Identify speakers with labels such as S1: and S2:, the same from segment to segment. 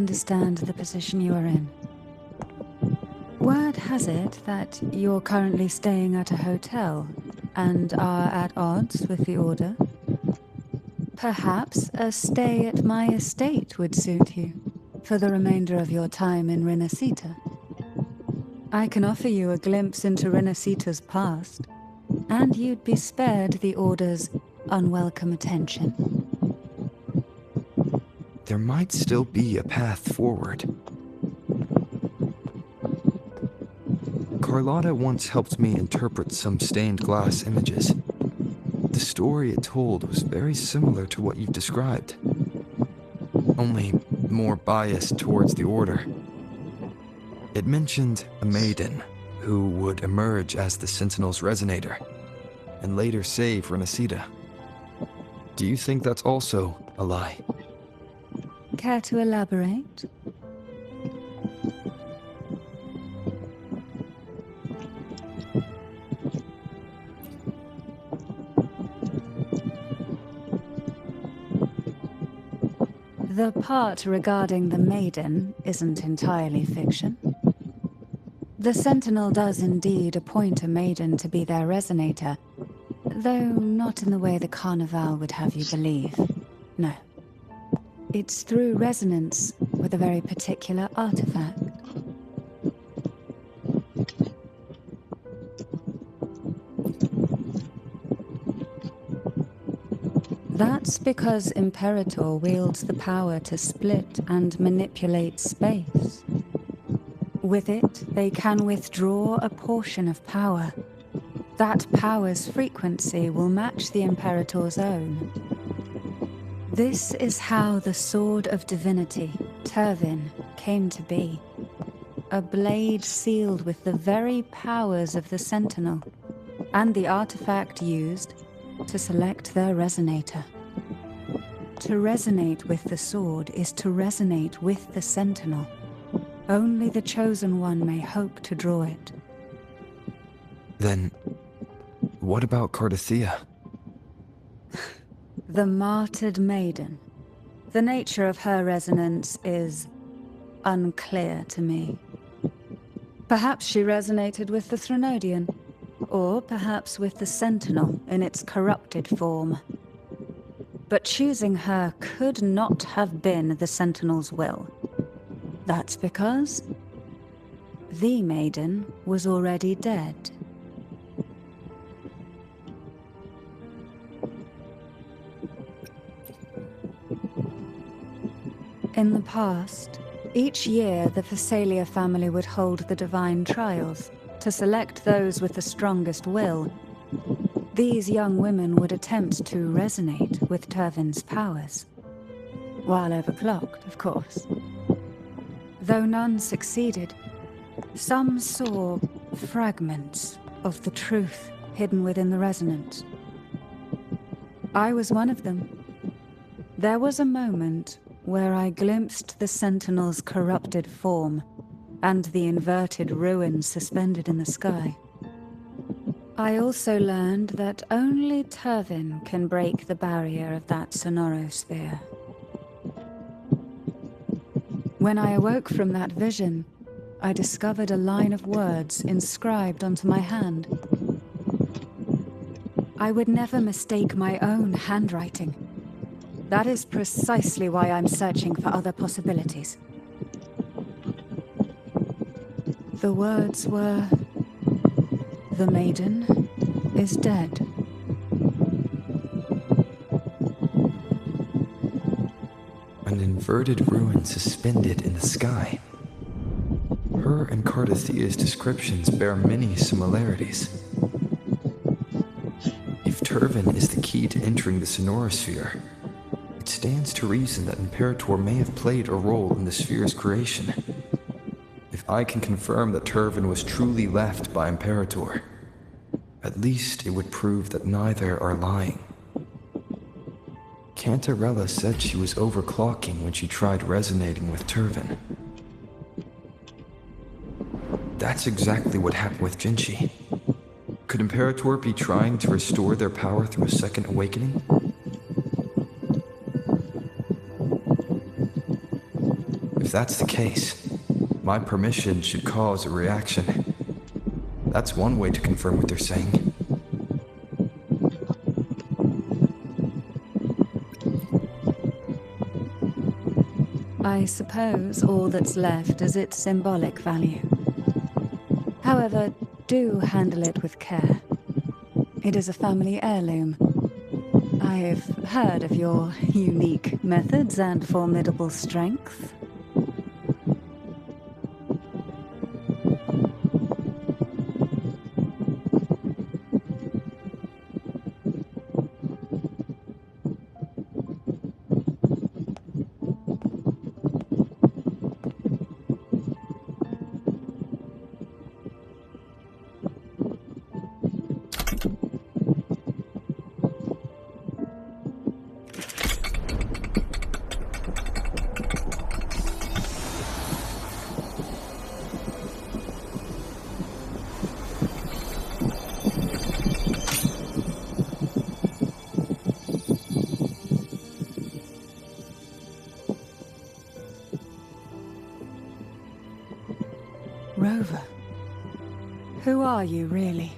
S1: understand the position you are in. Word has it that you're currently staying at a hotel and are at odds with the Order. Perhaps a stay at my estate would suit you for the remainder of your time in Renacita. I can offer you a glimpse into Renacita's past, and you'd be spared the Order's unwelcome attention.
S2: There might still be a path forward. Carlotta once helped me interpret some stained glass images. The story it told was very similar to what you've described, only more biased towards the Order. It mentioned a maiden who would emerge as the Sentinel's resonator and later save Renacita. Do you think that's also a lie?
S1: Care to elaborate? The part regarding the maiden isn't entirely fiction. The Sentinel does indeed appoint a maiden to be their resonator, though not in the way the Carnival would have you believe. No. It's through resonance with a very particular artifact. That's because Imperator wields the power to split and manipulate space. With it, they can withdraw a portion of power. That power's frequency will match the Imperator's own. This is how the Sword of Divinity, Turvin, came to be. A blade sealed with the very powers of the Sentinel, and the artifact used to select their resonator. To resonate with the sword is to resonate with the Sentinel. Only the Chosen One may hope to draw it.
S2: Then, what about Cardathea?
S1: The martyred maiden. The nature of her resonance is unclear to me. Perhaps she resonated with the Threnodian, or perhaps with the Sentinel in its corrupted form. But choosing her could not have been the Sentinel's will. That's because the maiden was already dead. In the past, each year the Phasalia family would hold the Divine Trials to select those with the strongest will. These young women would attempt to resonate with Turvin's powers. While overclocked, of course. Though none succeeded, some saw fragments of the truth hidden within the resonance. I was one of them. There was a moment where I glimpsed the Sentinel's corrupted form and the inverted ruins suspended in the sky. I also learned that only Turvin can break the barrier of that sonorosphere. When I awoke from that vision, I discovered a line of words inscribed onto my hand. I would never mistake my own handwriting. That is precisely why I'm searching for other possibilities. The words were, "The maiden is dead."
S2: An inverted ruin suspended in the sky. Her and Cardathea's descriptions bear many similarities. If Turvin is the key to entering the sonorosphere, it stands to reason that Imperator may have played a role in the sphere's creation. If I can confirm that Turvin was truly left by Imperator, at least it would prove that neither are lying. Cantarella said she was overclocking when she tried resonating with Turvin. That's exactly what happened with Jinchi. Could Imperator be trying to restore their power through a second awakening? If If that's the case, my permission should cause a reaction. That's one way to confirm what they're saying.
S1: I suppose all that's left is its symbolic value. However, do handle it with care. It is a family heirloom. I've heard of your unique methods and formidable strength. Rover, who are you really?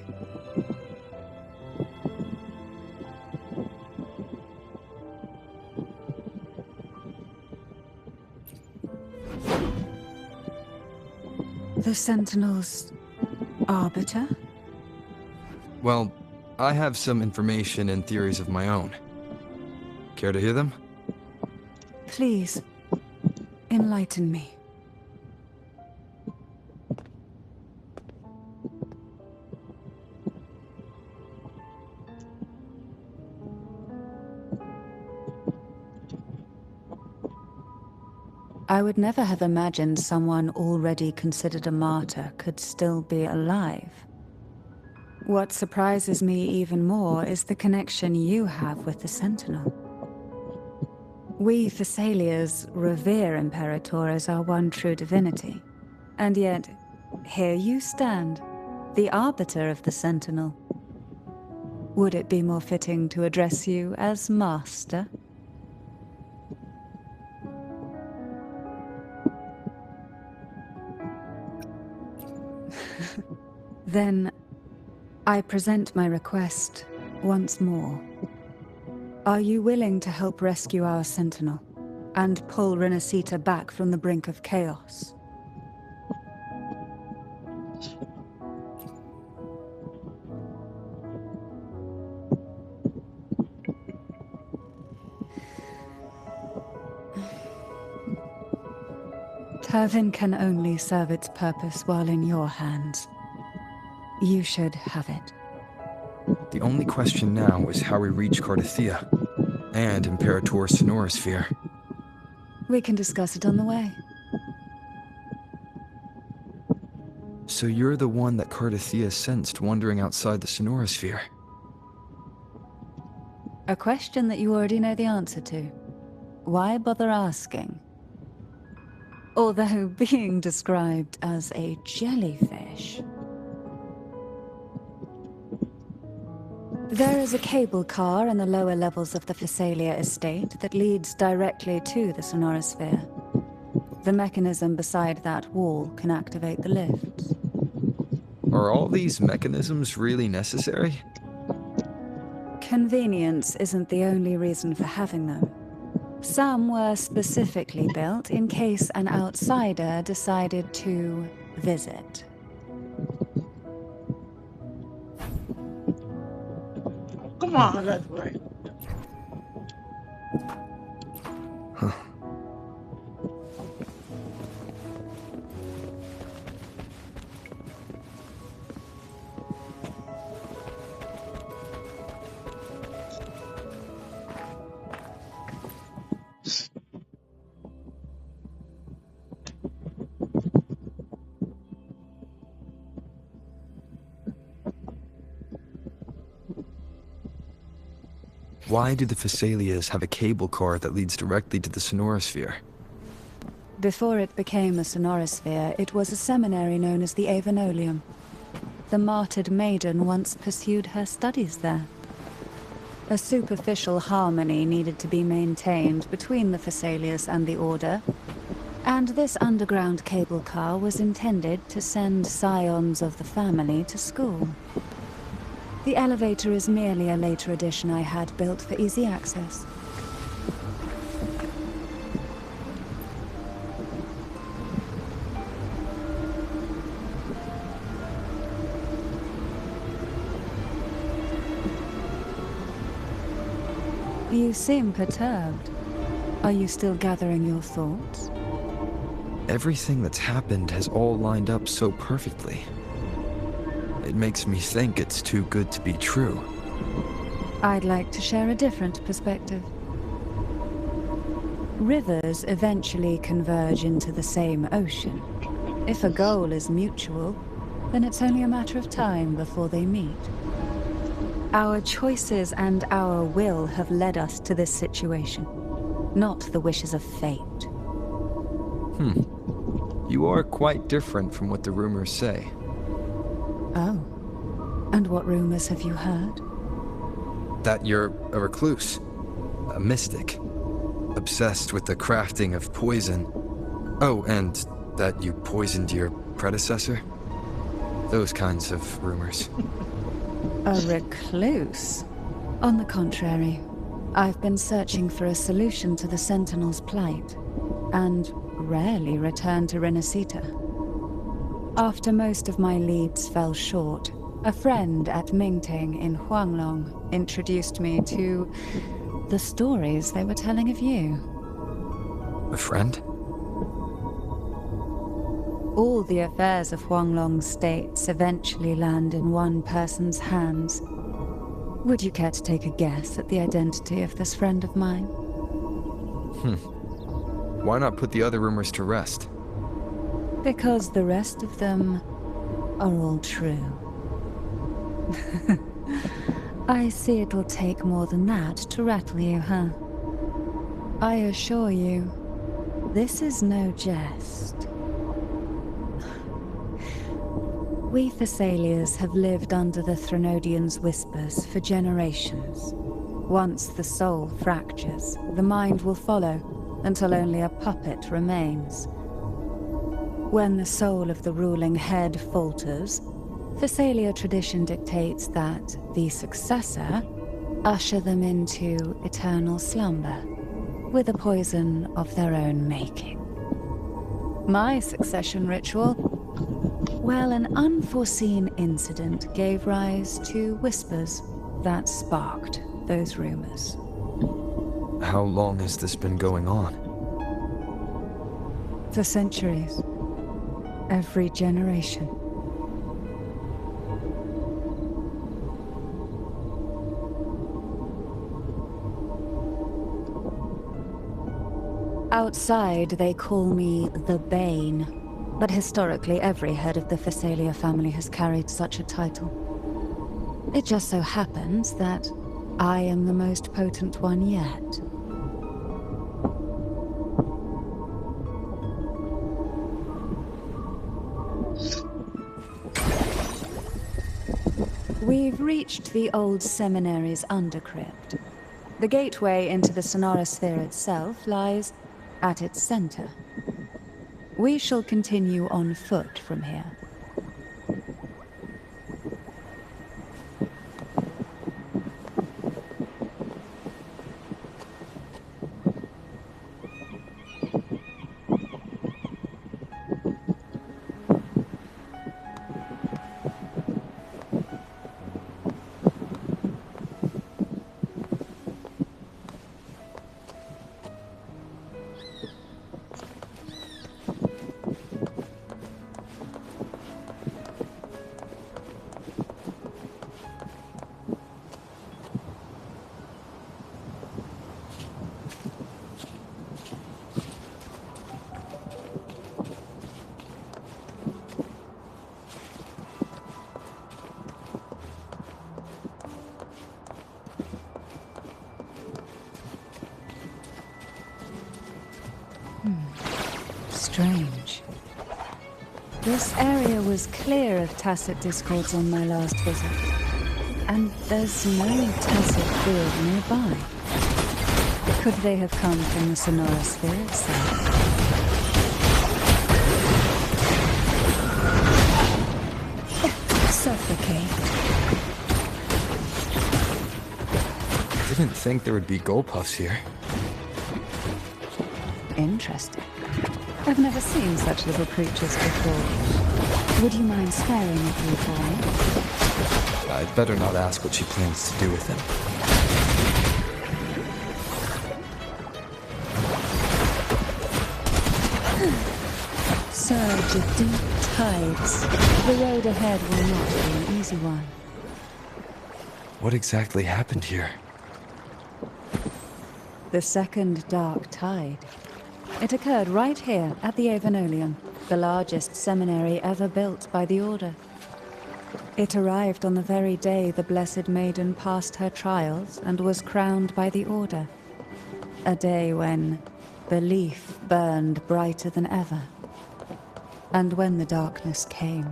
S1: The Sentinel's arbiter?
S2: Well, I have some information and theories of my own. Care to hear them?
S1: Please, enlighten me. I would never have imagined someone already considered a martyr could still be alive. What surprises me even more is the connection you have with the Sentinel. We Thessalians revere Imperator as our one true divinity, and yet here you stand, the arbiter of the Sentinel. Would it be more fitting to address you as Master? Then, I present my request once more. Are you willing to help rescue our Sentinel, and pull Renacita back from the brink of chaos? Turvin can only serve its purpose while in your hands. You should have it.
S2: The only question now is how we reach Cardathia and Imperator's Sonorosphere.
S1: We can discuss it on the way.
S2: So you're the one that Cardathia sensed wandering outside the Sonorosphere?
S1: A question that you already know the answer to. Why bother asking? Although being described as a jellyfish. There is a cable car in the lower levels of the Thessalia estate that leads directly to the Sonorosphere. The mechanism beside that wall can activate the lifts.
S2: Are all these mechanisms really necessary?
S1: Convenience isn't the only reason for having them. Some were specifically built in case an outsider decided to visit.
S3: Come on, that's right.
S2: Huh. Why do the Thessalias have a cable car that leads directly to the Sonorosphere?
S1: Before it became a Sonorosphere, it was a seminary known as the Avenolium. The martyred maiden once pursued her studies there. A superficial harmony needed to be maintained between the Thessalias and the Order, And this underground cable car was intended to send scions of the family to school. The elevator is merely a later addition I had built for easy access. You seem perturbed. Are you still gathering your thoughts?
S2: Everything that's happened has all lined up so perfectly. It makes me think it's too good to be true.
S1: I'd like to share a different perspective. Rivers eventually converge into the same ocean. If a goal is mutual, then it's only a matter of time before they meet. Our choices and our will have led us to this situation, not the wishes of fate.
S2: You are quite different from what the rumors say.
S1: Oh. And what rumors have you heard?
S2: That you're a recluse, a mystic, obsessed with the crafting of poison. Oh, and that you poisoned your predecessor? Those kinds of rumors.
S1: A recluse? On the contrary, I've been searching for a solution to the Sentinel's plight, and rarely return to Renacita. After most of my leads fell short, a friend at Mingting in Huanglong introduced me to the stories they were telling of you.
S2: A friend?
S1: All the affairs of Huanglong states eventually land in one person's hands. Would you care to take a guess at the identity of this friend of mine?
S2: Why not put the other rumors to rest?
S1: Because the rest of them are all true. I see it'll take more than that to rattle you, huh? I assure you, this is no jest. We Thessalians have lived under the Threnodians' whispers for generations. Once the soul fractures, the mind will follow, until only a puppet remains. When the soul of the ruling head falters, Thessalia tradition dictates that the successor usher them into eternal slumber, with a poison of their own making. My succession ritual, well, an unforeseen incident gave rise to whispers that sparked those rumors.
S2: How long has this been going on?
S1: For centuries. Every generation. Outside, they call me the Bane, but historically every head of the Thessalia family has carried such a title. It just so happens that I am the most potent one yet. We've reached the old seminary's undercrypt. The gateway into the Sonara Sphere itself lies at its center. We shall continue on foot from here. Strange. This area was clear of tacit discords on my last visit, and there's no tacit field nearby. Could they have come from the Sonara Sphere itself? replicate.
S2: Didn't think there would be gold puffs here.
S1: Interesting. I've never seen such little creatures before. Would you mind sparing a few for me?
S2: I'd better not ask what she plans to do with them.
S1: Surge of deep tides. The road ahead will not be an easy one.
S2: What exactly happened here?
S1: The second dark tide. It occurred right here at the Avenolium, the largest seminary ever built by the Order. It arrived on the very day the Blessed Maiden passed her trials and was crowned by the Order. A day when belief burned brighter than ever. And when the darkness came,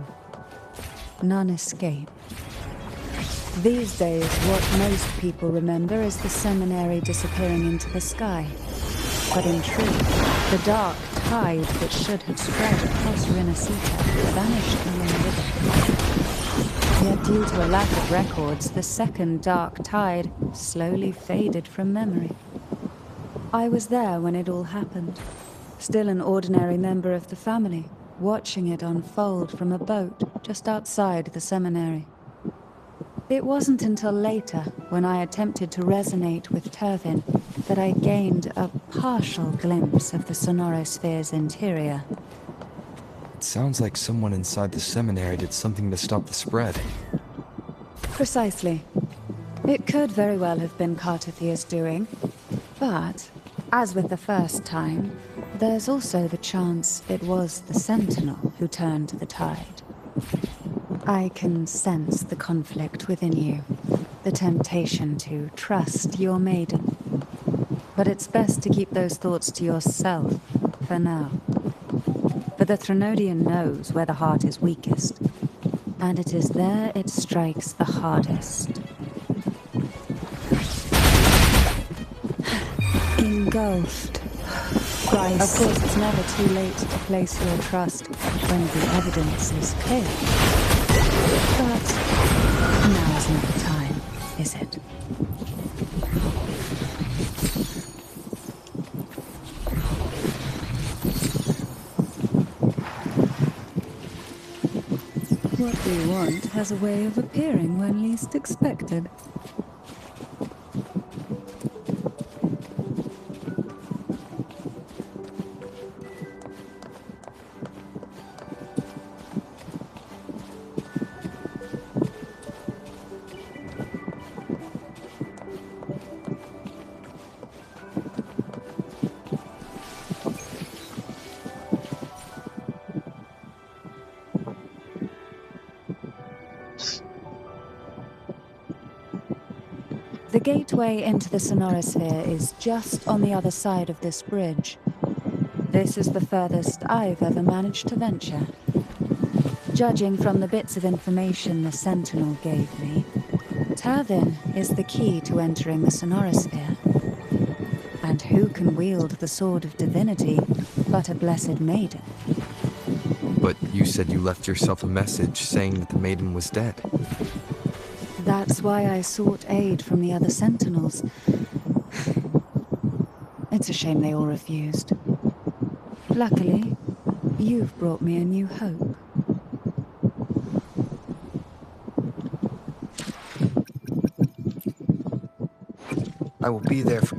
S1: none escaped. These days, what most people remember is the seminary disappearing into the sky. But in truth, the dark tide that should have spread across Rinascita vanished along with it. Yet due to a lack of records, the second dark tide slowly faded from memory. I was there when it all happened, still an ordinary member of the family, watching it unfold from a boat just outside the seminary. It wasn't until later, when I attempted to resonate with Turvin, that I gained a partial glimpse of the Sonorosphere's interior.
S2: It sounds like someone inside the seminary did something to stop the spread.
S1: Precisely. It could very well have been Cartathia's doing, but, as with the first time, there's also the chance it was the Sentinel who turned the tide. I can sense the conflict within you, the temptation to trust your maiden. But it's best to keep those thoughts to yourself, for now. For the Threnodian knows where the heart is weakest, and it is there it strikes the hardest. Engulfed. Of course, it's never too late to place your trust when the evidence is clear. But now is not the time, is it? What we want has a way of appearing when least expected. The gateway into the Sonorosphere is just on the other side of this bridge. This is the furthest I've ever managed to venture. Judging from the bits of information the Sentinel gave me, Turvin is the key to entering the Sonorosphere. And who can wield the Sword of Divinity but a Blessed Maiden?
S2: But you said you left yourself a message saying that the maiden was dead.
S1: That's why I sought aid from the other Sentinels. It's a shame they all refused. Luckily, you've brought me a new hope.
S2: I will be there for...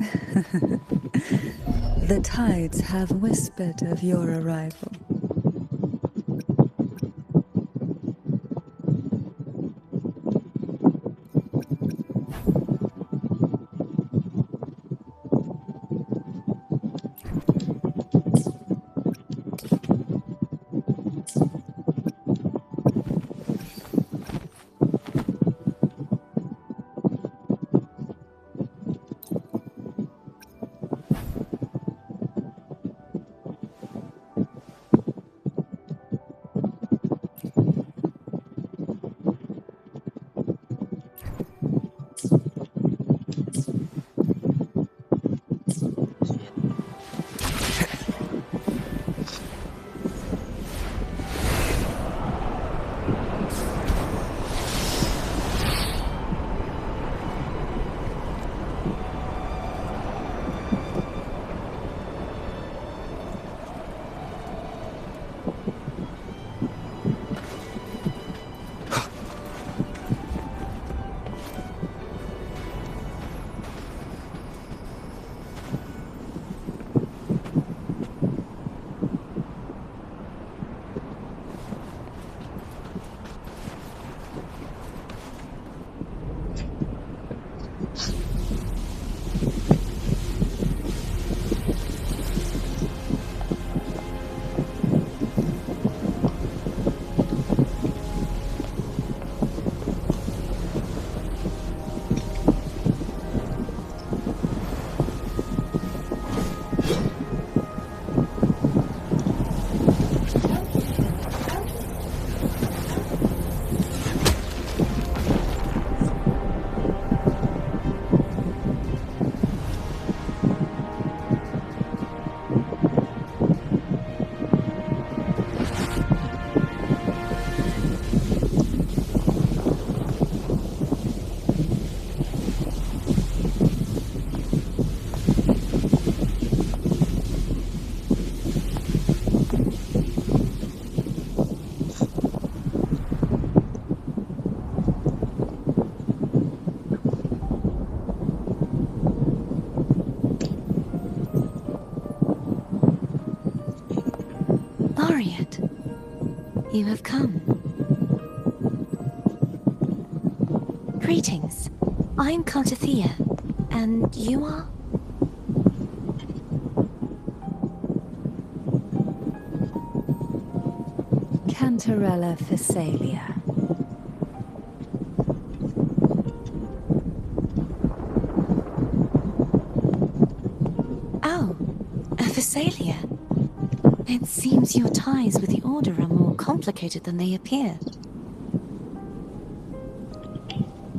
S1: The tides have whispered of your arrival.
S4: You have come. Greetings. I'm Cartathea, and you are?
S1: Cantarella Phasalia.
S4: Oh, a Phasalia. It seems your ties with the Order are more complicated than they appear.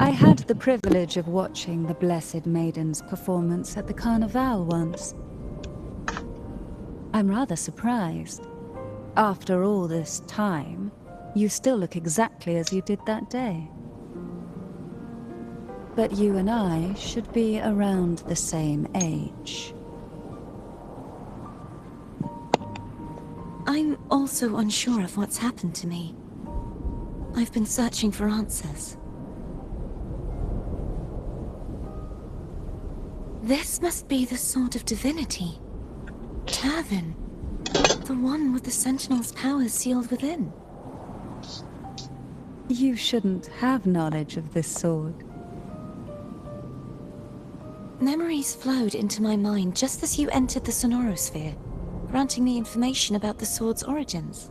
S1: I had the privilege of watching the Blessed Maiden's performance at the Carnival once. I'm rather surprised. After all this time, you still look exactly as you did that day. But you and I should be around the same age.
S4: I'm also unsure of what's happened to me. I've been searching for answers. This must be the Sword of Divinity. Turvin. The one with the Sentinel's powers sealed within.
S1: You shouldn't have knowledge of this sword.
S4: Memories flowed into my mind just as you entered the Sonorosphere, granting me information about the sword's origins.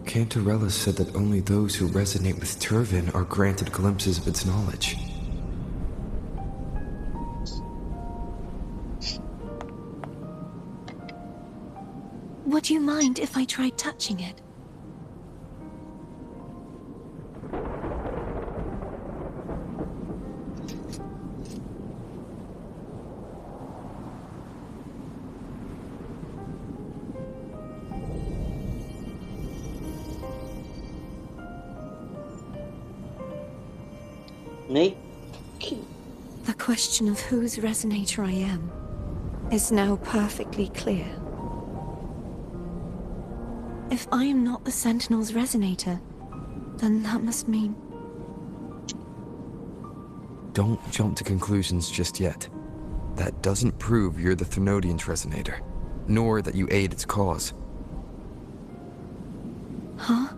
S2: Cantarella said that only those who resonate with Turvin are granted glimpses of its knowledge.
S4: Would you mind if I tried touching it?
S3: Nate?
S4: The question of whose resonator I am is now perfectly clear. If I am not the Sentinel's resonator, then that must mean...
S2: Don't jump to conclusions just yet. That doesn't prove you're the Thenodian's resonator, nor that you aid its cause.
S4: Huh?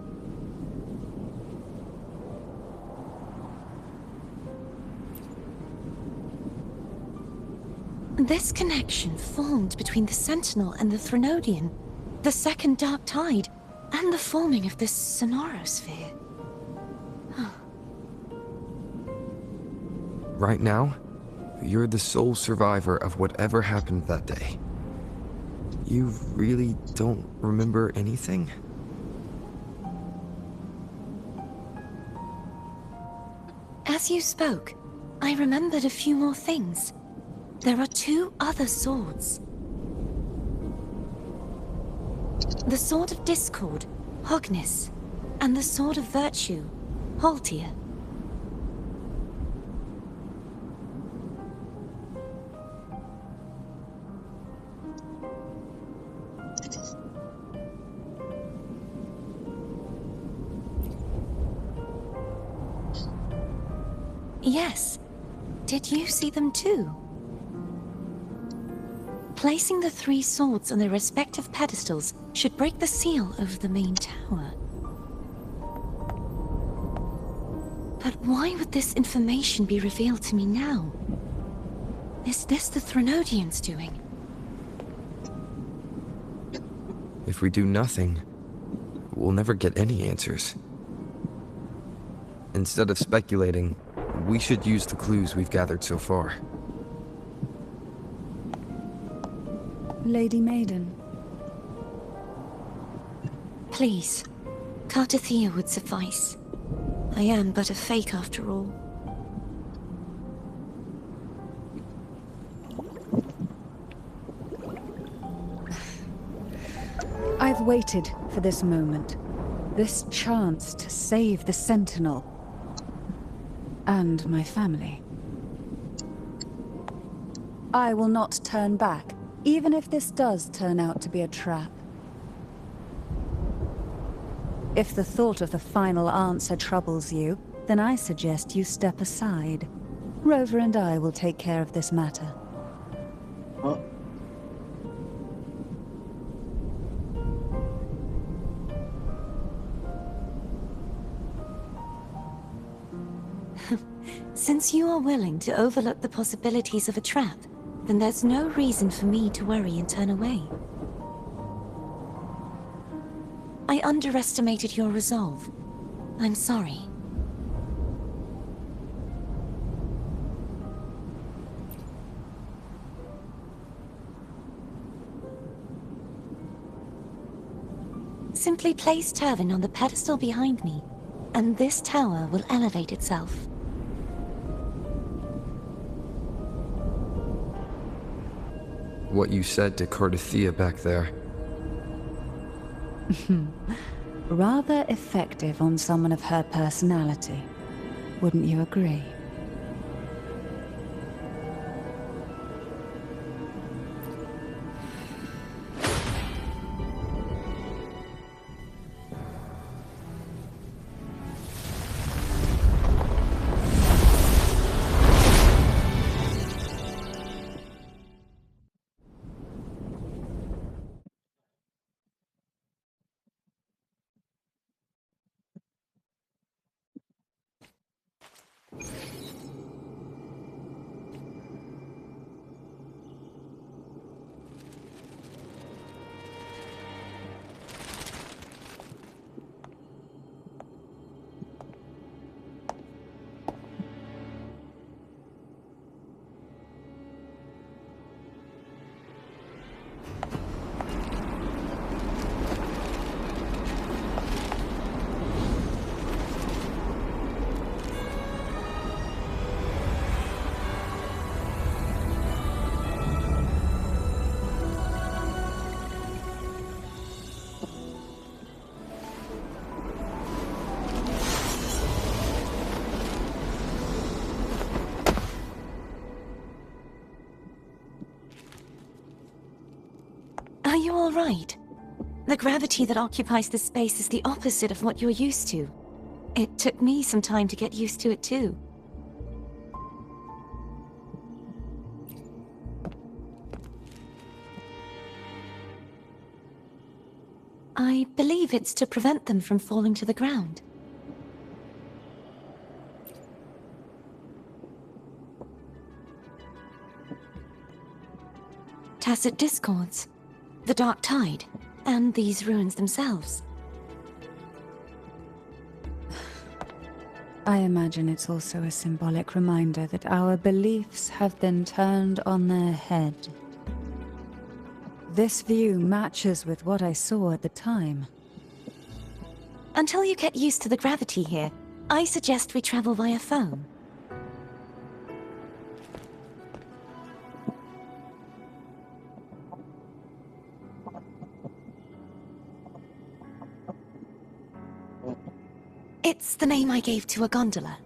S4: This connection formed between the Sentinel and the Thenodian, the second Dark Tide, and the forming of this Sonorosphere.
S2: Right now, you're the sole survivor of whatever happened that day. You really don't remember anything?
S4: As you spoke, I remembered a few more things. There are two other swords. The Sword of Discord, Hognis, and the Sword of Virtue, Haltia. Yes. Did you see them too? Placing the three swords on their respective pedestals should break the seal over the main tower. But why would this information be revealed to me now? Is this the Threnodians doing?
S2: If we do nothing, we'll never get any answers. Instead of speculating, we should use the clues we've gathered so far.
S1: Lady Maiden.
S4: Please, Cartathea would suffice. I am but a fake after all.
S1: I've waited for this moment. This chance to save the Sentinel. And my family. I will not turn back, even if this does turn out to be a trap. If the thought of the final answer troubles you, then I suggest you step aside. Rover and I will take care of this matter.
S3: Huh?
S4: Since you are willing to overlook the possibilities of a trap, then there's no reason for me to worry and turn away. I underestimated your resolve. I'm sorry. Simply place Turvin on the pedestal behind me, and this tower will elevate itself.
S2: What you said to Cartathea back there.
S1: Rather effective on someone of her personality. Wouldn't you agree?
S4: Are you all right? The gravity that occupies this space is the opposite of what you're used to. It took me some time to get used to it too. I believe it's to prevent them from falling to the ground. Tacit discords, the Dark Tide, and these ruins themselves.
S1: I imagine it's also a symbolic reminder that our beliefs have been turned on their head. This view matches with what I saw at the time.
S4: Until you get used to the gravity here, I suggest we travel via phone. It's the name I gave to a gondola.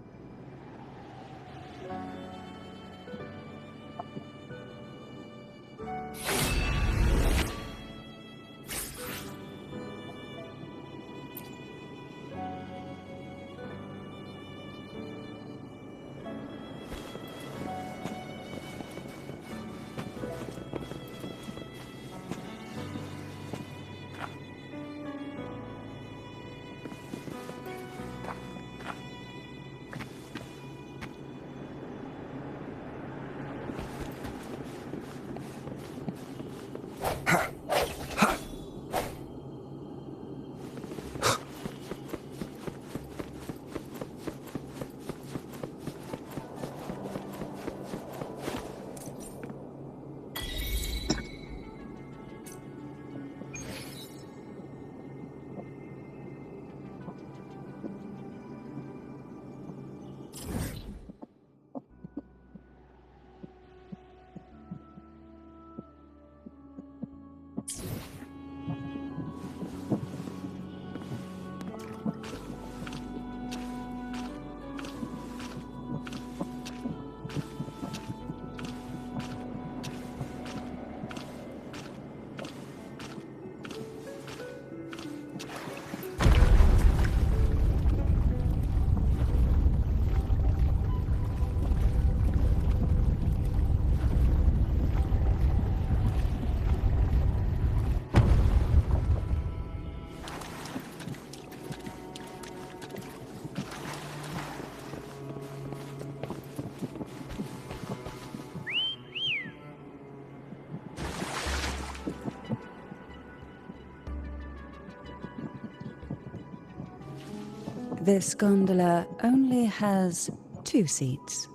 S1: This gondola only has 2 seats.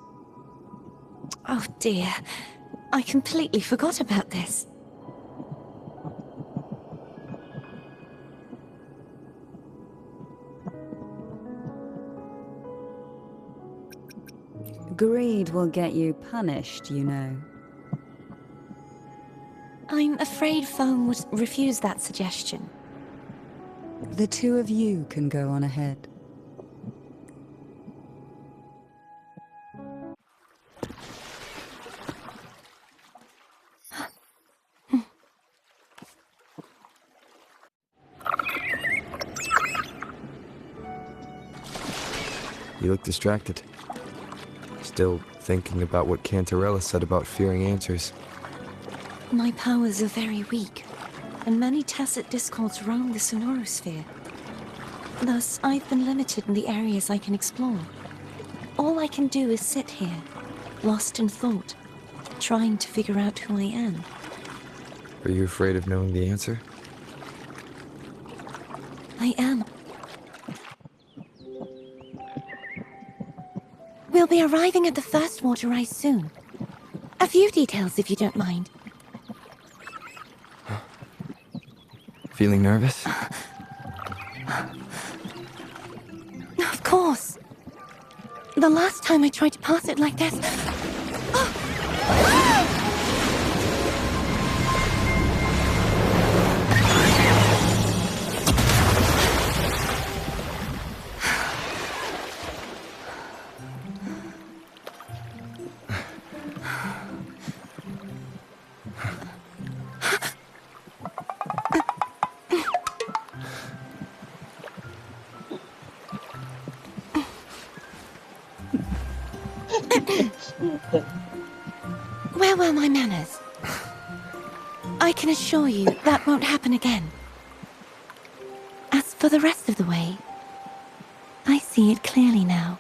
S4: Oh dear. I completely forgot about this.
S1: Greed will get you punished, you know.
S4: I'm afraid Foam would refuse that suggestion.
S1: The 2 of you can go on ahead.
S2: You look distracted. Still thinking about what Cantarella said about fearing answers.
S4: My powers are very weak, and many tacit discords roam the sonorosphere. Thus, I've been limited in the areas I can explore. All I can do is sit here, lost in thought, trying to figure out who I am.
S2: Are you afraid of knowing the answer?
S4: I am. We'll be arriving at the first water rise soon. A few details, if you don't mind.
S2: Feeling nervous?
S4: Of course. The last time I tried to pass it like this... Where were my manners? I can assure you that won't happen again. As for the rest of the way, I see it clearly now.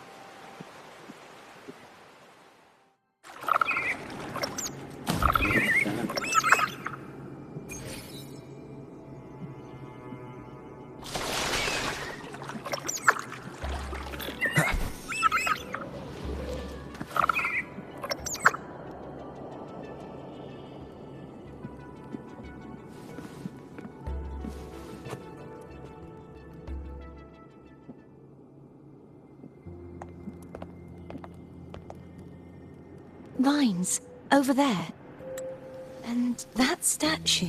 S4: Vines, over there. And that statue.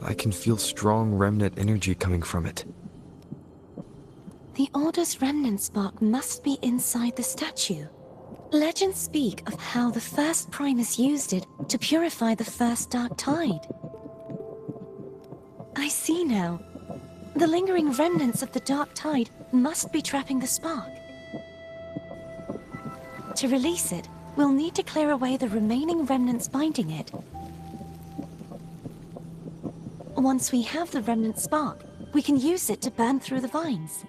S2: I can feel strong remnant energy coming from it.
S4: The Order's remnant spark must be inside the statue. Legends speak of how the first Primus used it to purify the first dark tide. I see now. The lingering remnants of the dark tide must be trapping the spark. To release it, we'll need to clear away the remaining remnants binding it. Once we have the remnant spark, we can use it to burn through the vines.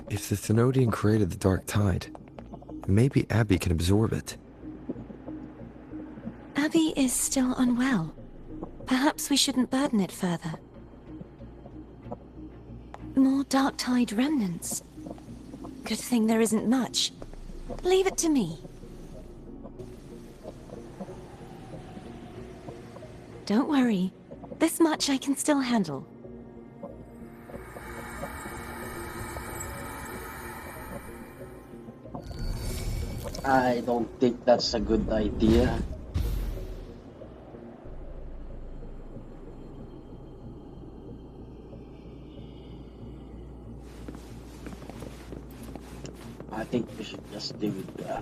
S2: If the Thenodian created the Dark Tide, maybe Abby can absorb it.
S4: Abby is still unwell. Perhaps we shouldn't burden it further. More Dark Tide remnants. Good thing there isn't much. Leave it to me. Don't worry. This much I can still handle.
S3: I don't think that's a good idea. I think we should just do that.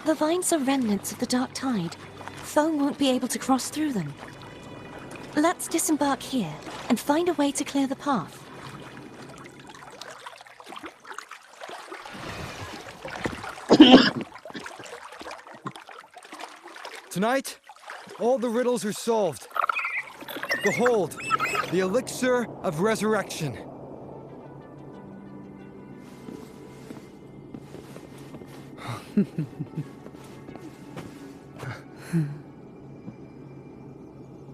S4: The vines are remnants of the dark tide. Foam won't be able to cross through them. Let's disembark here and find a way to clear the path.
S2: Tonight, all the riddles are solved. Behold, the elixir of resurrection.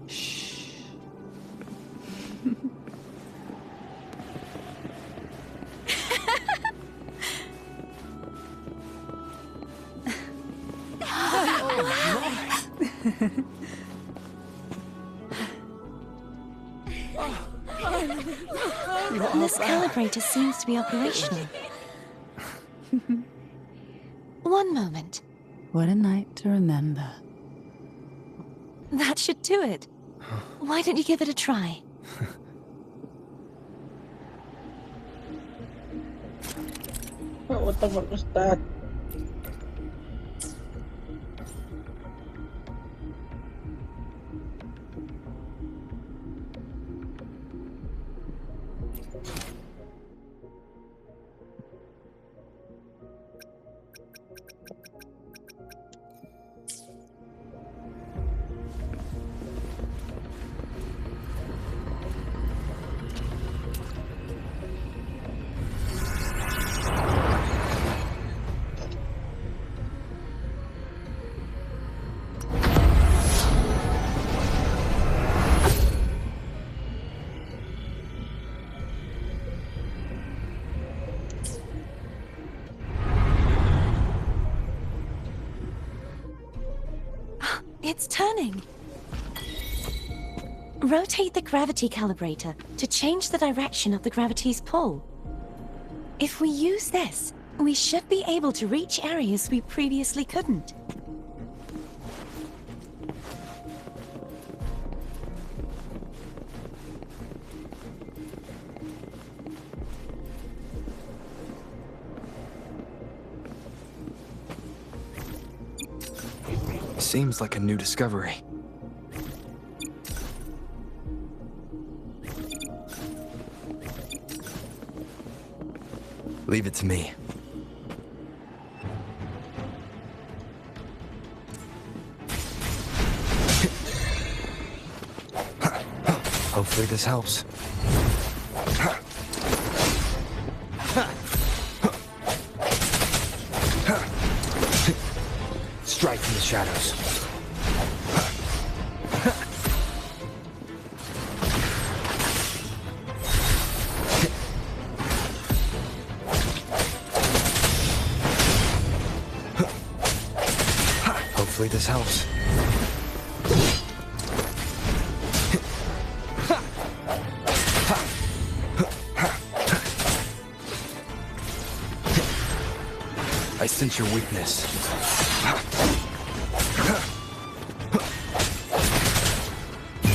S1: Shh.
S4: This calibrator seems to be operational. One moment.
S1: What a night to remember.
S4: That should do it. Why don't you give it a try?
S3: Oh, what the fuck was that?
S4: It's turning. Rotate the gravity calibrator to change the direction of the gravity's pull. If we use this, we should be able to reach areas we previously couldn't.
S2: Seems like a new discovery. Leave it to me. Hopefully this helps. Strike from the shadows. Hopefully this helps. I sense your weakness.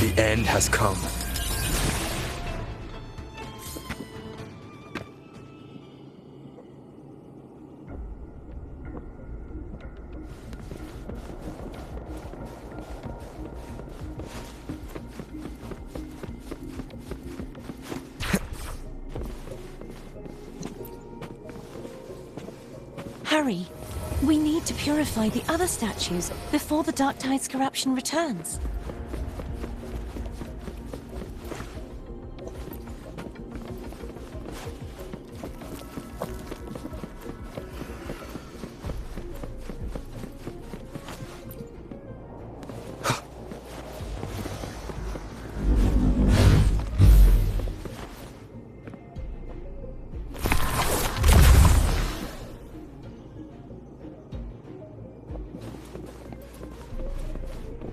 S2: The end has come.
S4: Hurry! We need to purify the other statues before the Dark Tide's corruption returns.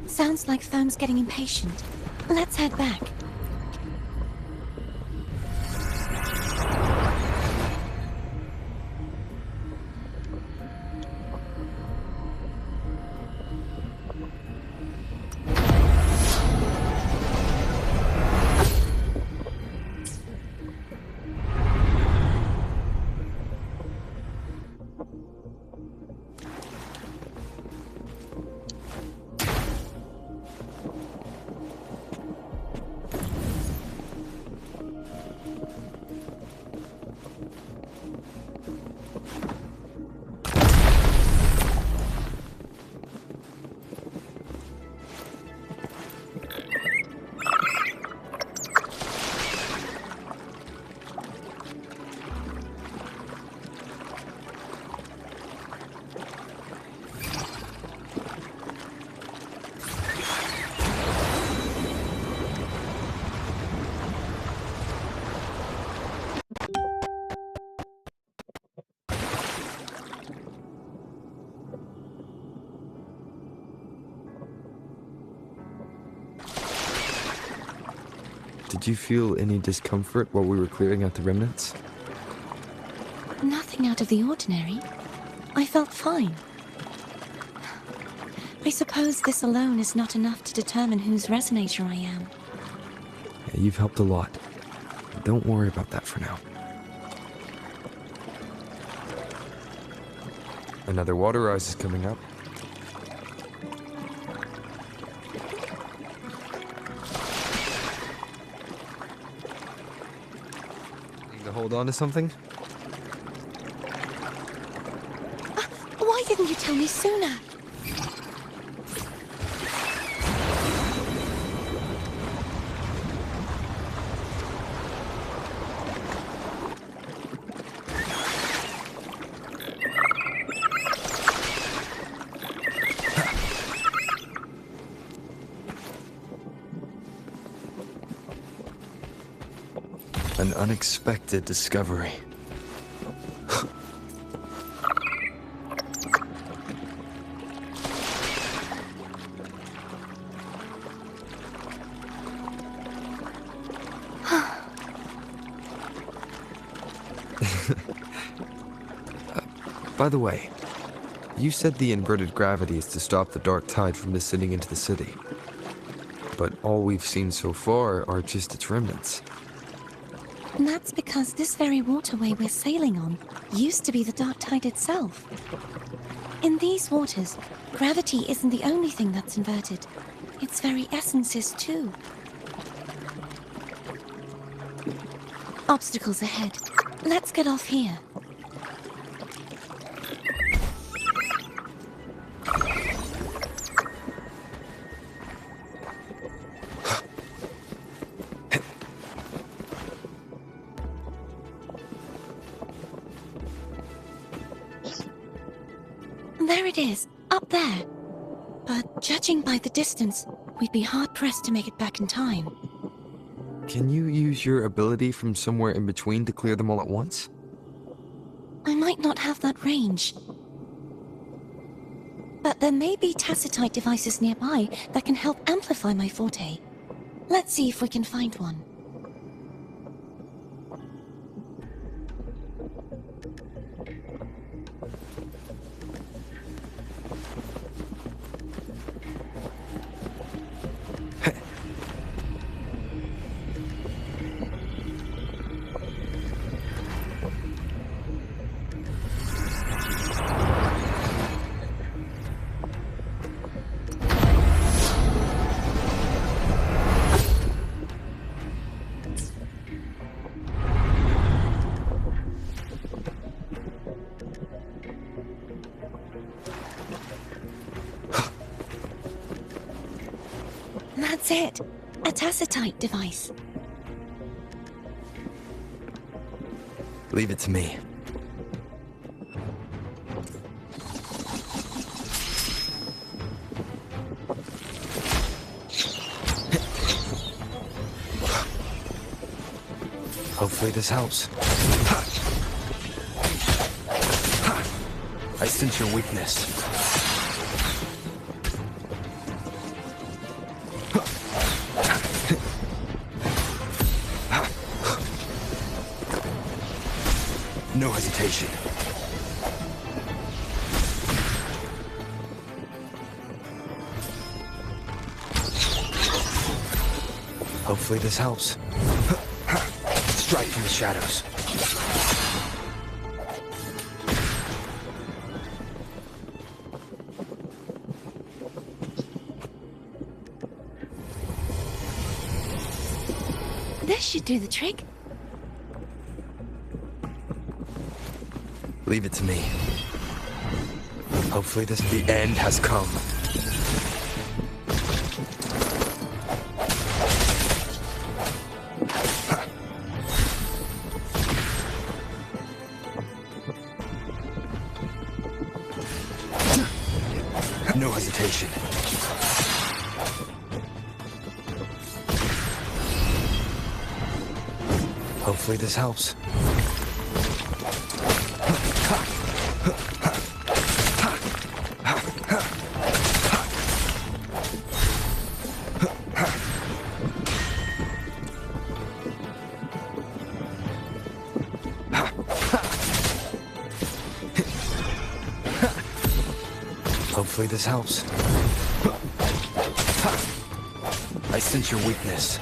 S4: Sounds like Foam's getting impatient. Let's head back.
S2: Did you feel any discomfort while we were clearing out the remnants?
S4: Nothing out of the ordinary. I felt fine. I suppose this alone is not enough to determine whose resonator I am.
S2: Yeah, you've helped a lot. Don't worry about that for now. Another water rise is coming up. Need to hold on to something?
S4: Why didn't you tell me sooner?
S2: An unexpected discovery. By the way, you said the inverted gravity is to stop the dark tide from descending into the city. But all we've seen so far are just its remnants.
S4: And that's because this very waterway we're sailing on used to be the dark tide itself. In these waters, gravity isn't the only thing that's inverted. Its very essence is too. Obstacles ahead. Let's get off here. There it is, up there. But judging by the distance, we'd be hard-pressed to make it back in time.
S2: Can you use your ability from somewhere in between to clear them all at once?
S4: I might not have that range. But there may be tacitite devices nearby that can help amplify my forte. Let's see if we can find one. That's it. A tacitite device.
S2: Leave it to me. Hopefully this helps. I sense your weakness. No hesitation. Hopefully this helps. Strike from the shadows.
S4: This should do the trick.
S2: Leave it to me. Hopefully the end has come. No hesitation. Hopefully this helps. Hopefully this helps. I sense your weakness.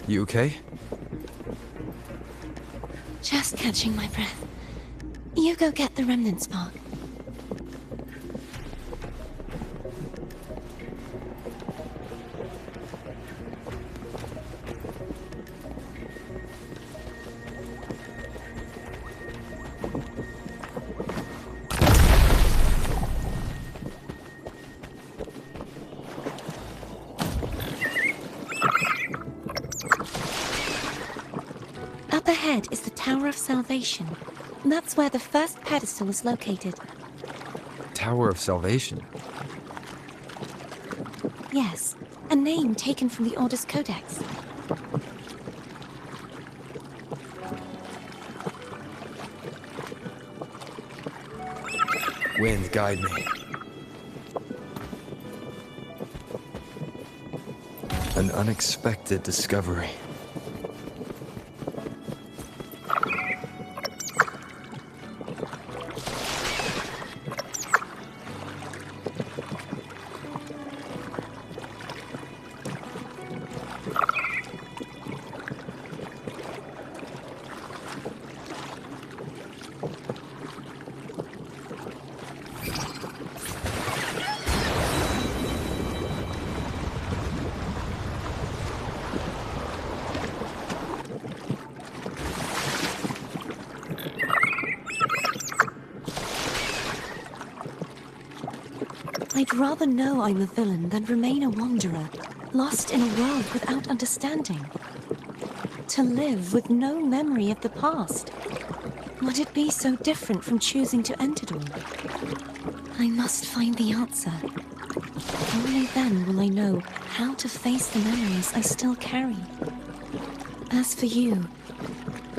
S2: You okay?
S4: Just catching my breath. You go get the remnant spark. Up ahead is the Tower of Salvation. That's where the first pedestal is located.
S2: Tower of Salvation.
S4: Yes, a name taken from the Order's Codex.
S2: Wind, guide me. An unexpected discovery.
S4: I'd rather know I'm a villain than remain a wanderer, lost in a world without understanding. To live with no memory of the past. Would it be so different from choosing to end it all? I must find the answer. Only then will I know how to face the memories I still carry. As for you,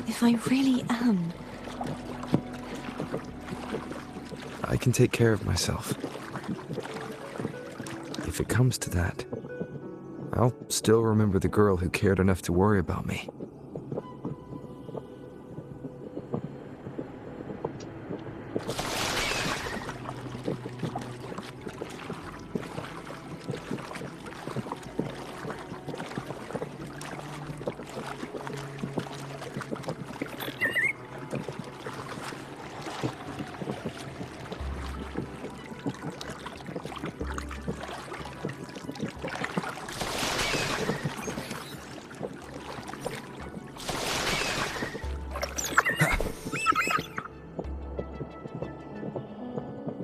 S4: if I really am...
S2: I can take care of myself. If it comes to that, I'll still remember the girl who cared enough to worry about me.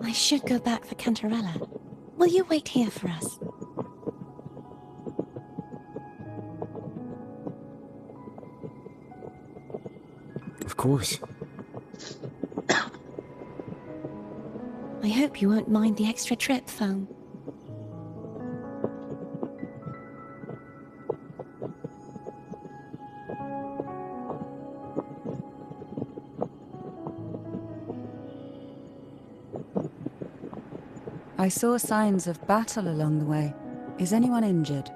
S4: I should go back for Cantarella. Will you wait here for us?
S2: Of course.
S4: I hope you won't mind the extra trip, Foam.
S1: I saw signs of battle along the way. Is anyone injured?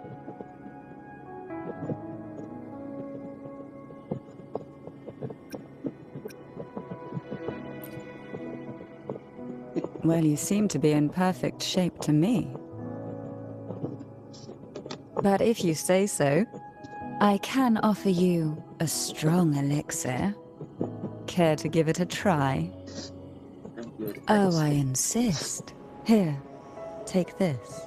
S1: Well, you seem to be in perfect shape to me. But if you say so, I can offer you a strong elixir. Care to give it a try? Oh, I insist. Here, take this.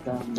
S3: Um,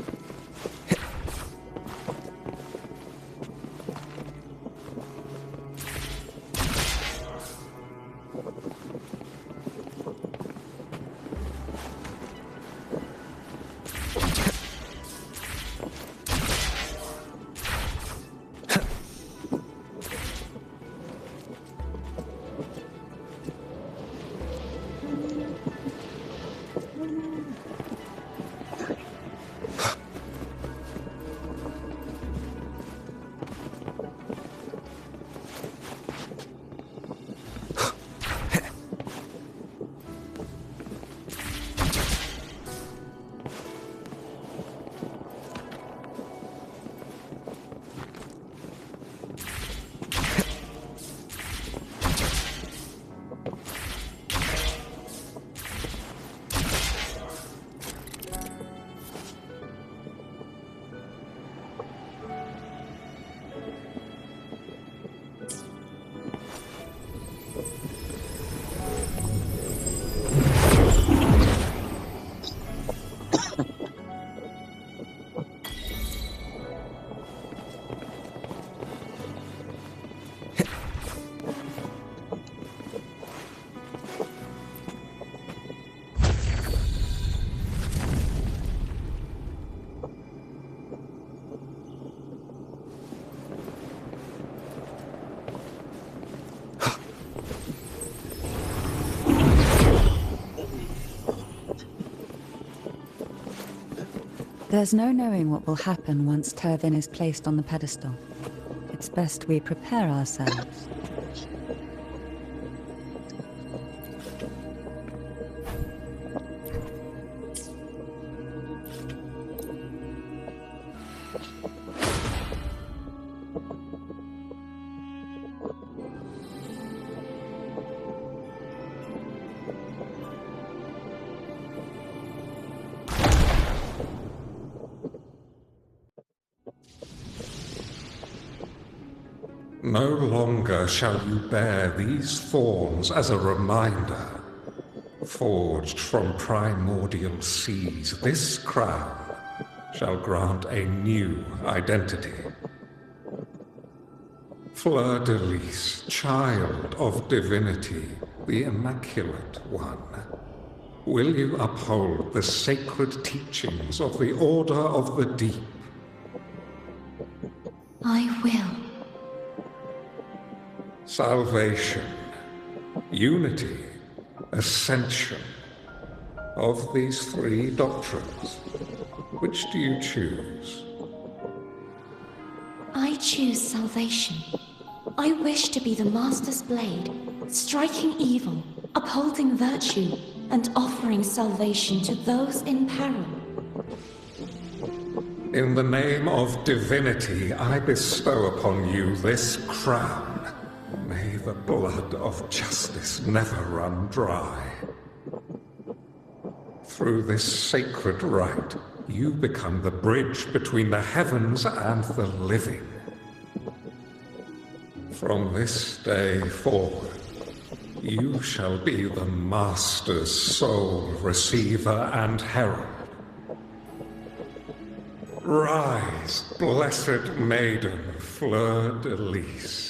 S1: There's no knowing what will happen once Turvin is placed on the pedestal. It's best we prepare ourselves.
S5: No longer shall you bear these thorns as a reminder. Forged from primordial seas, this crown shall grant a new identity. Fleur-de-Lis, child of divinity, the Immaculate One, will you uphold the sacred teachings of the Order of the Deep?
S4: I will.
S5: Salvation, unity, ascension. Of these three doctrines, which do you choose?
S4: I choose salvation. I wish to be the Master's blade, striking evil, upholding virtue, and offering salvation to those in peril.
S5: In the name of divinity, I bestow upon you this crown. May the blood of justice never run dry. Through this sacred rite, you become the bridge between the heavens and the living. From this day forward, you shall be the Master's sole receiver and herald. Rise, blessed maiden Fleur-de-Lis.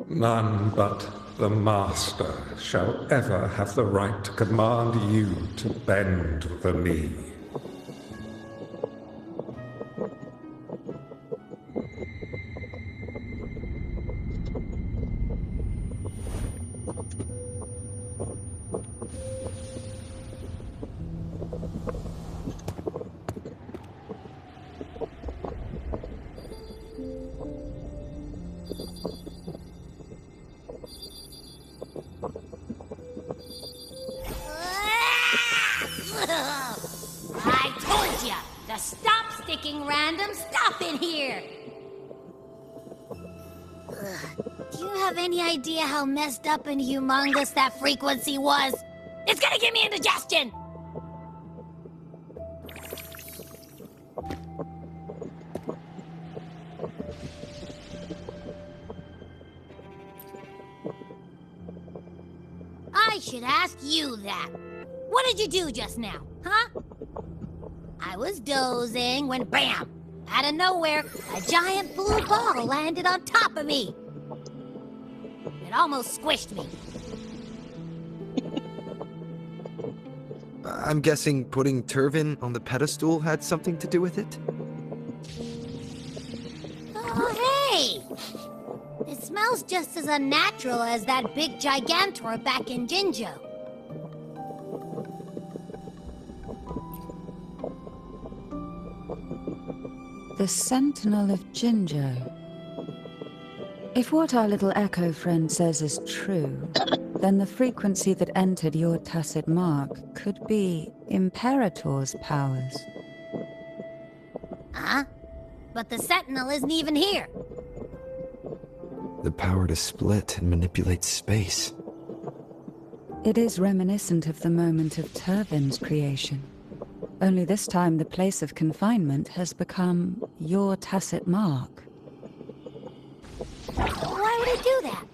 S5: None but the Master shall ever have the right to command you to bend the knee.
S6: I told ya to stop sticking random stuff in here! Do you have any idea how messed up and humongous that frequency was? It's gonna give me indigestion! I should ask you that. What did you do just now, huh? I was dozing when bam! Out of nowhere, a giant blue ball landed on top of me. It almost squished me.
S2: I'm guessing putting Turvin on the pedestal had something to do with it?
S6: Oh, hey! It smells just as unnatural as that big gigantor back in Jinjo.
S1: The Sentinel of Jinjo. If what our little echo friend says is true, then the frequency that entered your tacit mark could be Imperator's powers.
S6: Huh? But the Sentinel isn't even here.
S2: The power to split and manipulate space.
S1: It is reminiscent of the moment of Turvin's creation. Only this time the place of confinement has become your tacit mark.
S6: Why would he do that?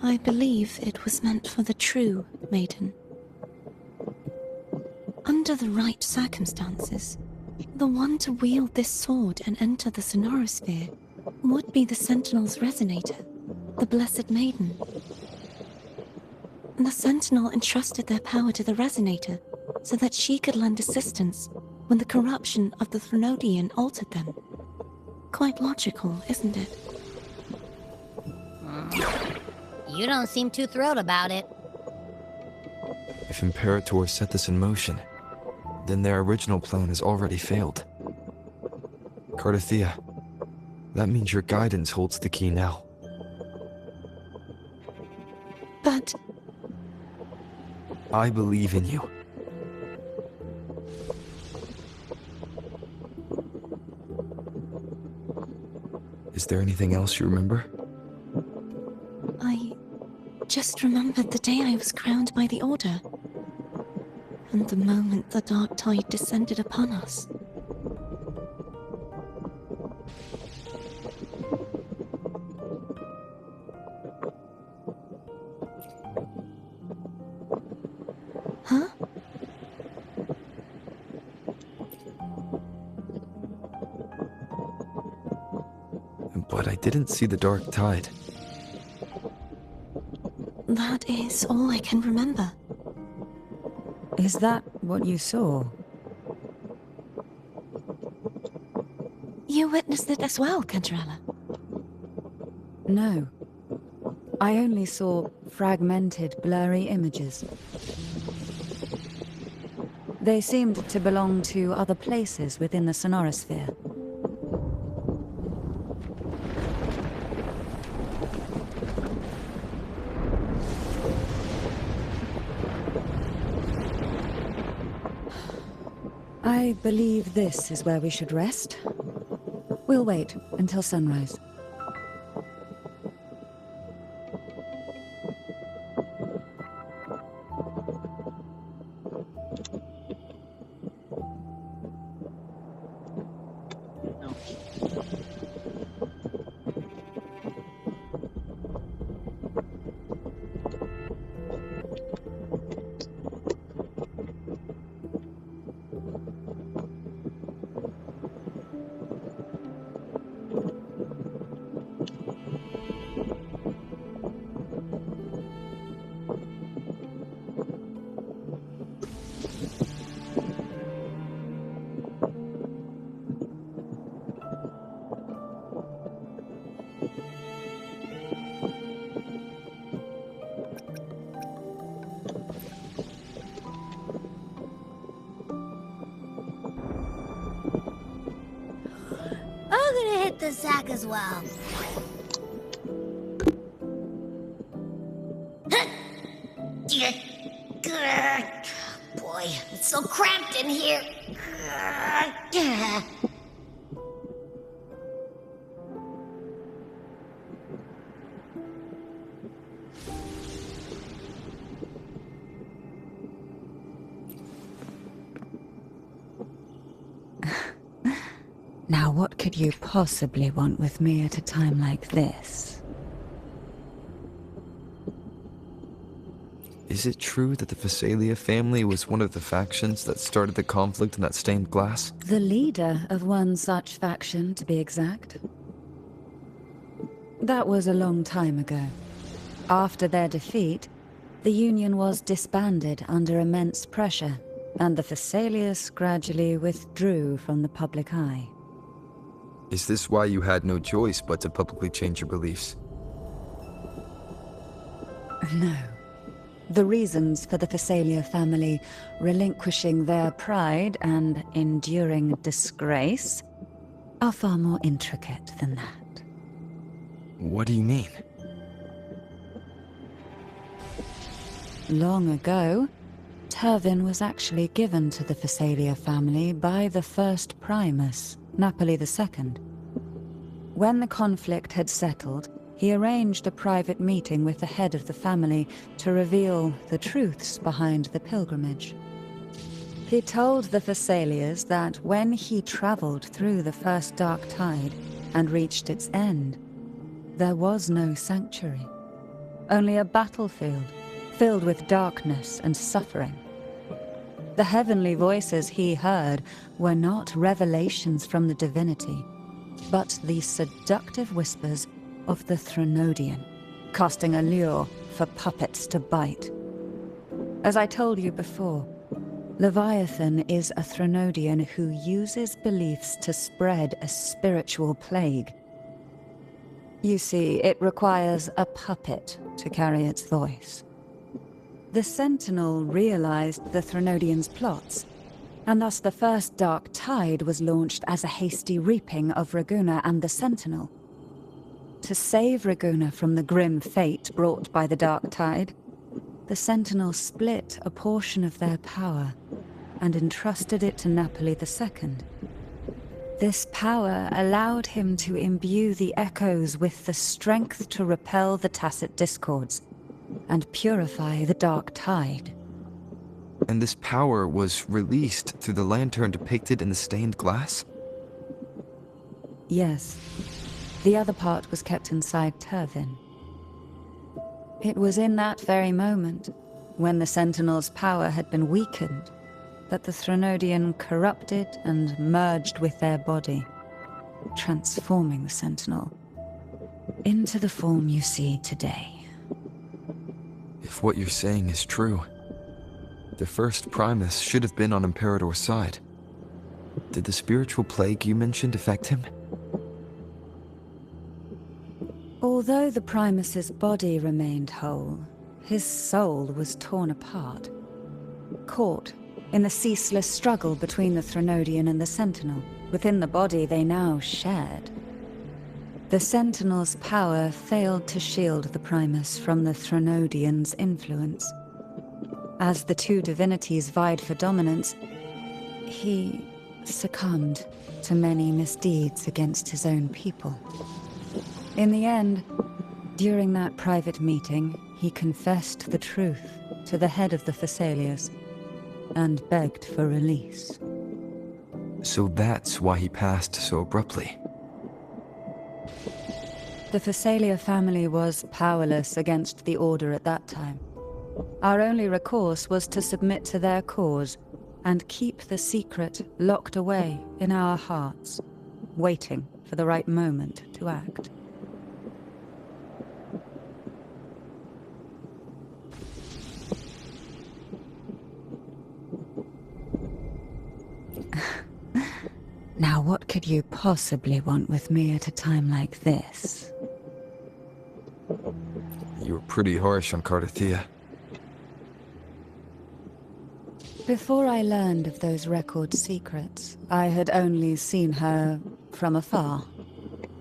S4: I believe it was meant for the true maiden. Under the right circumstances, the one to wield this sword and enter the Sonorosphere would be the Sentinel's resonator, the Blessed Maiden. The Sentinel entrusted their power to the resonator so that she could lend assistance when the corruption of the Threnodian altered them. Quite logical, isn't it?
S6: You don't seem too thrilled about it.
S2: If Imperator set this in motion, then their original plan has already failed. Cardathea, that means your guidance holds the key now.
S4: But
S2: I believe in you. Is there anything else you remember?
S4: I just remembered the day I was crowned by the Order, and the moment the dark tide descended upon us. Huh?
S2: But I didn't see the dark tide.
S4: That is all I can remember.
S1: Is that what you saw?
S4: You witnessed it as well, Cantarella.
S1: No. I only saw fragmented, blurry images. They seemed to belong to other places within the Sonorosphere. I believe this is where we should rest. We'll wait until sunrise.
S6: I'm gonna hit the sack as well. Boy, it's so cramped in here.
S1: Now, what could you possibly want with me at a time like this?
S2: Is it true that the Phasalia family was one of the factions that started the conflict in that stained glass?
S1: The leader of one such faction, to be exact. That was a long time ago. After their defeat, the Union was disbanded under immense pressure, and the Phasaelius gradually withdrew from the public eye.
S2: Is this why you had no choice but to publicly change your beliefs?
S1: No. The reasons for the Phasalia family relinquishing their pride and enduring disgrace are far more intricate than that.
S2: What do you mean?
S1: Long ago, Turvin was actually given to the Phasalia family by the first Primus, Napoli II. When the conflict had settled, he arranged a private meeting with the head of the family to reveal the truths behind the pilgrimage. He told the Phasalias that when he traveled through the first dark tide and reached its end, there was no sanctuary, only a battlefield filled with darkness and suffering. The heavenly voices he heard were not revelations from the divinity, but the seductive whispers of the Threnodian, casting a lure for puppets to bite. As I told you before, Leviathan is a Threnodian who uses beliefs to spread a spiritual plague. You see, it requires a puppet to carry its voice. The Sentinel realized the Threnodian's plots, and thus the first Dark Tide was launched as a hasty reaping of Raguna and the Sentinel. To save Raguna from the grim fate brought by the Dark Tide, the Sentinel split a portion of their power and entrusted it to Napoli II. This power allowed him to imbue the echoes with the strength to repel the tacit discords and purify the Dark Tide.
S2: And this power was released through the lantern depicted in the stained glass?
S1: Yes. The other part was kept inside Turvin. It was in that very moment, when the Sentinel's power had been weakened, that the Threnodian corrupted and merged with their body, transforming the Sentinel into the form you see today.
S2: If what you're saying is true, the first Primus should have been on Imperator's side. Did the spiritual plague you mentioned affect him?
S1: Although the Primus's body remained whole, his soul was torn apart, caught in the ceaseless struggle between the Threnodian and the Sentinel. Within the body they now shared. The Sentinel's power failed to shield the Primus from the Threnodian's influence. As the two divinities vied for dominance, he succumbed to many misdeeds against his own people. In the end, during that private meeting, he confessed the truth to the head of the Phasaelias and begged for release.
S2: So that's why he passed so abruptly.
S1: The Phasalia family was powerless against the Order at that time. Our only recourse was to submit to their cause and keep the secret locked away in our hearts, waiting for the right moment to act. Now, what could you possibly want with me at a time like this?
S2: You were pretty harsh on Cardathia.
S1: Before I learned of those record secrets, I had only seen her from afar,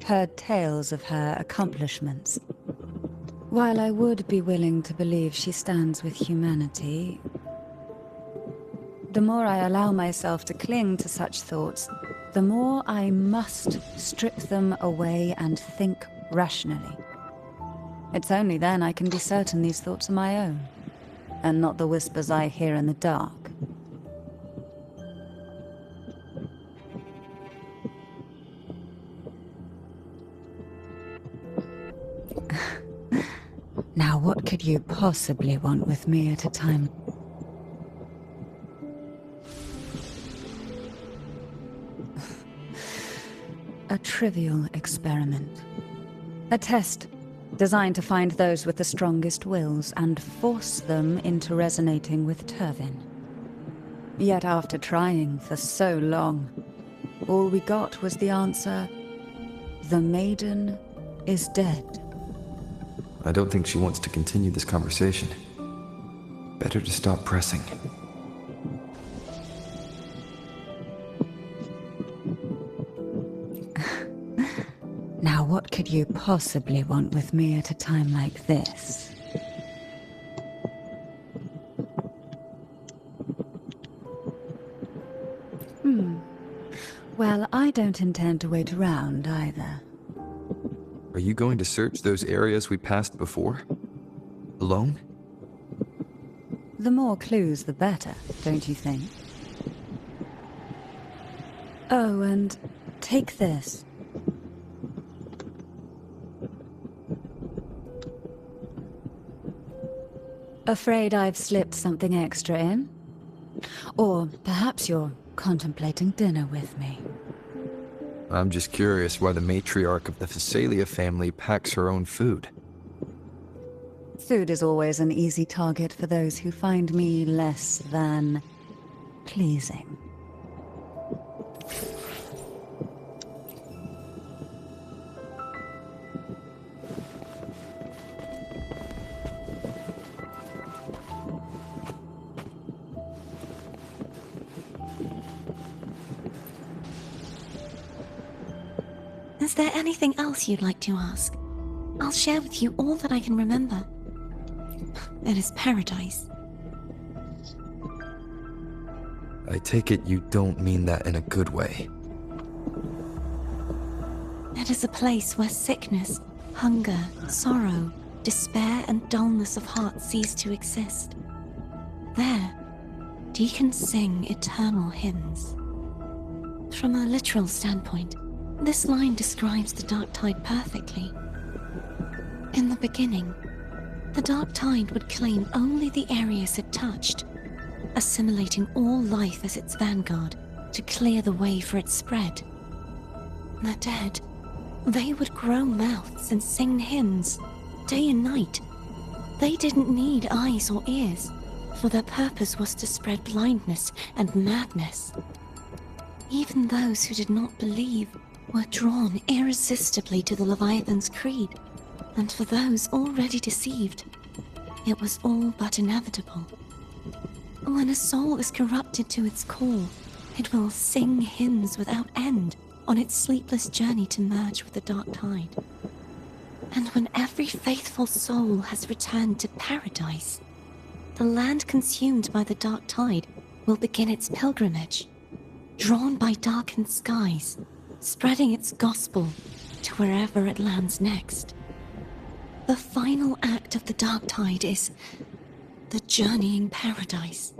S1: heard tales of her accomplishments. While I would be willing to believe she stands with humanity, the more I allow myself to cling to such thoughts, the more I must strip them away and think rationally. It's only then I can be certain these thoughts are my own, and not the whispers I hear in the dark. Now, what could you possibly want with me at a time? A trivial experiment. A test designed to find those with the strongest wills and force them into resonating with Turvin. Yet after trying for so long, all we got was the answer, "The maiden is dead."
S2: I don't think she wants to continue this conversation. Better to stop pressing.
S1: Now, what could you possibly want with me at a time like this? Well, I don't intend to wait around either.
S2: Are you going to search those areas we passed before? Alone?
S1: The more clues, the better, don't you think? Oh, and take this. Afraid I've slipped something extra in? Or perhaps you're contemplating dinner with me.
S2: I'm just curious why the matriarch of the Phasalia family packs her own food.
S1: Food is always an easy target for those who find me less than pleasing.
S4: Is there anything else you'd like to ask? I'll share with you all that I can remember. It is paradise.
S2: I take it you don't mean that in a good way.
S4: It is a place where sickness, hunger, sorrow, despair, and dullness of heart cease to exist. There, deacons sing eternal hymns. From a literal standpoint, this line describes the dark tide perfectly. In the beginning, the dark tide would claim only the areas it touched, assimilating all life as its vanguard to clear the way for its spread. The dead, they would grow mouths and sing hymns, day and night. They didn't need eyes or ears, for their purpose was to spread blindness and madness. Even those who did not believe were drawn irresistibly to the Leviathan's creed, and for those already deceived, it was all but inevitable. When a soul is corrupted to its core, it will sing hymns without end on its sleepless journey to merge with the dark tide. And when every faithful soul has returned to paradise, the land consumed by the dark tide will begin its pilgrimage, drawn by darkened skies, spreading its gospel to wherever it lands next. The final act of the dark tide is the journeying paradise.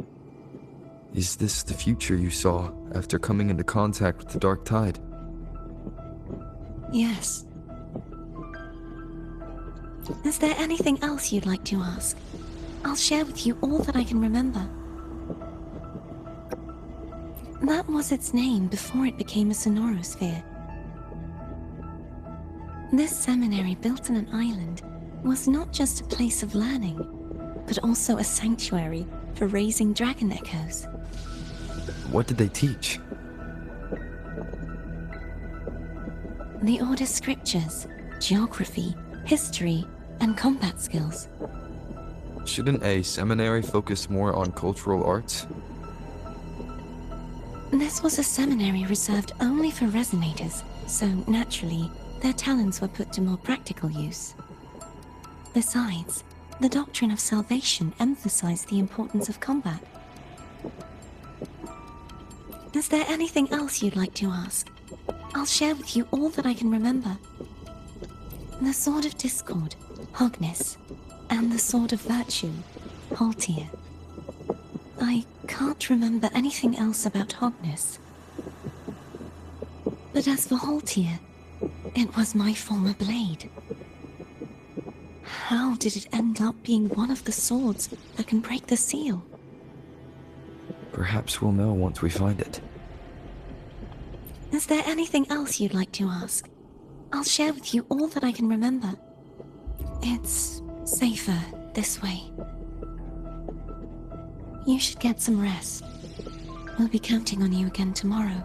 S2: Is this the future you saw after coming into contact with the dark tide?
S4: Yes. Is there anything else you'd like to ask? I'll share with you all that I can remember. That was its name before it became a sonorosphere. This seminary, built on an island, was not just a place of learning, but also a sanctuary for raising dragon echoes.
S2: What did they teach?
S4: The Order's scriptures, geography, history, and combat skills.
S2: Shouldn't a seminary focus more on cultural arts?
S4: This was a seminary reserved only for resonators, so naturally, their talents were put to more practical use. Besides, the doctrine of salvation emphasized the importance of combat. Is there anything else you'd like to ask? I'll share with you all that I can remember. The Sword of Discord, Hogness, and the Sword of Virtue, Haltir. I can't remember anything else about Hogness. But as for Haltir, it was my former blade. How did it end up being one of the swords that can break the seal?
S2: Perhaps we'll know once we find it.
S4: Is there anything else you'd like to ask? I'll share with you all that I can remember. It's safer this way. You should get some rest. We'll be counting on you again tomorrow.